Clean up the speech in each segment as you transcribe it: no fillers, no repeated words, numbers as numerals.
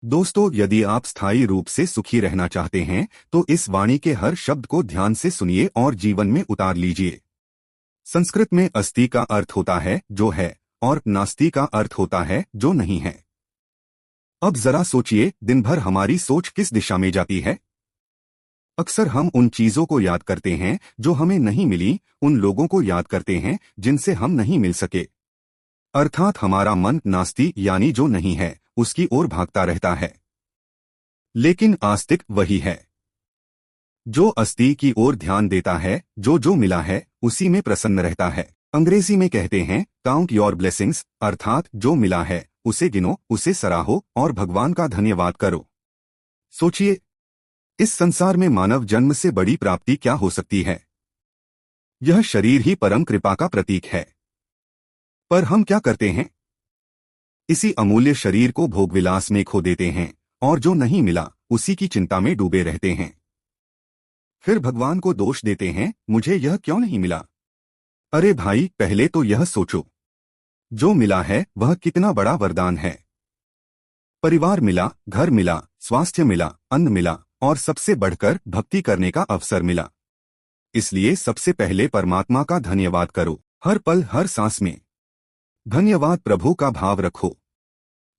दोस्तों, यदि आप स्थायी रूप से सुखी रहना चाहते हैं तो इस वाणी के हर शब्द को ध्यान से सुनिए और जीवन में उतार लीजिए। संस्कृत में अस्ति का अर्थ होता है जो है और नास्ति का अर्थ होता है जो नहीं है। अब जरा सोचिए, दिन भर हमारी सोच किस दिशा में जाती है? अक्सर हम उन चीजों को याद करते हैं जो हमें नहीं मिली, उन लोगों को याद करते हैं जिनसे हम नहीं मिल सके। अर्थात हमारा मन नास्ति यानी जो नहीं है उसकी ओर भागता रहता है। लेकिन आस्तिक वही है जो अस्ति की ओर ध्यान देता है, जो जो मिला है उसी में प्रसन्न रहता है। अंग्रेजी में कहते हैं काउंट योर ब्लेसिंग्स, अर्थात जो मिला है उसे गिनो, उसे सराहो और भगवान का धन्यवाद करो। सोचिए, इस संसार में मानव जन्म से बड़ी प्राप्ति क्या हो सकती है? यह शरीर ही परम कृपा का प्रतीक है। पर हम क्या करते हैं? इसी अमूल्य शरीर को भोगविलास में खो देते हैं और जो नहीं मिला उसी की चिंता में डूबे रहते हैं। फिर भगवान को दोष देते हैं, मुझे यह क्यों नहीं मिला? अरे भाई, पहले तो यह सोचो, जो मिला है वह कितना बड़ा वरदान है। परिवार मिला, घर मिला, स्वास्थ्य मिला, अन्न मिला और सबसे बढ़कर भक्ति करने का अवसर मिला। इसलिए सबसे पहले परमात्मा का धन्यवाद करो, हर पल हर सांस में धन्यवाद प्रभु का भाव रखो,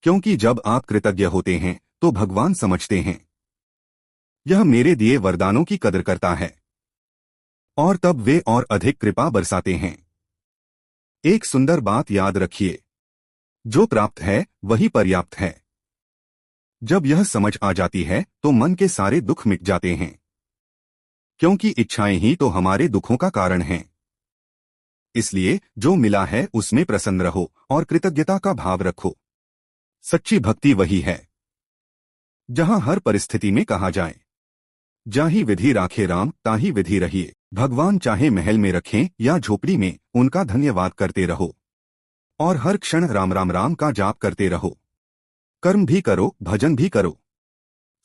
क्योंकि जब आप कृतज्ञ होते हैं तो भगवान समझते हैं यह मेरे दिए वरदानों की कदर करता है और तब वे और अधिक कृपा बरसाते हैं। एक सुंदर बात याद रखिए, जो प्राप्त है वही पर्याप्त है। जब यह समझ आ जाती है तो मन के सारे दुख मिट जाते हैं, क्योंकि इच्छाएं ही तो हमारे दुखों का कारण हैं। इसलिए जो मिला है उसमें प्रसन्न रहो और कृतज्ञता का भाव रखो। सच्ची भक्ति वही है जहां हर परिस्थिति में कहा जाए, जाहि विधि राखे राम ताहि विधि रहिए। भगवान चाहे महल में रखें या झोपड़ी में, उनका धन्यवाद करते रहो और हर क्षण राम राम राम का जाप करते रहो। कर्म भी करो, भजन भी करो।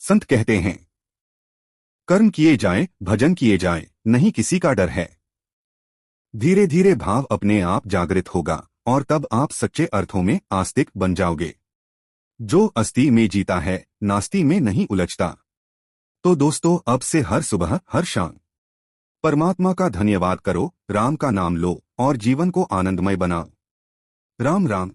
संत कहते हैं, कर्म किए जाएं, भजन किए जाएं, नहीं किसी का डर है। धीरे धीरे भाव अपने आप जागृत होगा और तब आप सच्चे अर्थों में आस्तिक बन जाओगे, जो अस्ति में जीता है, नास्ति में नहीं उलझता। तो दोस्तों, अब से हर सुबह हर शाम परमात्मा का धन्यवाद करो, राम का नाम लो और जीवन को आनंदमय बनाओ। राम राम।